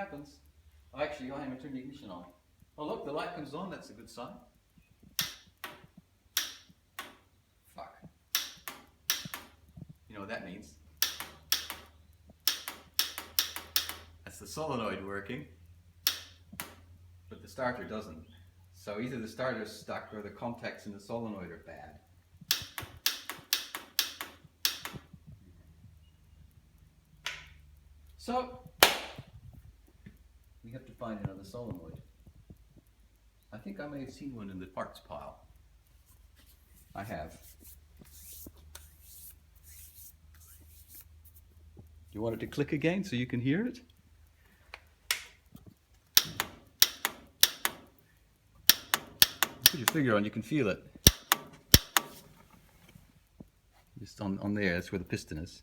Happens. Oh, actually, I haven't turned the ignition on. Oh look, the light comes on, that's a good sign. Fuck. You know what that means? That's the solenoid working, but the starter doesn't. So either the starter's stuck or the contacts in the solenoid are bad. So, we have to find another solenoid. I think I may have seen one in the parts pile. I have. Do you want it to click again so you can hear it? Put your finger on, you can feel it. Just on there, that's where the piston is.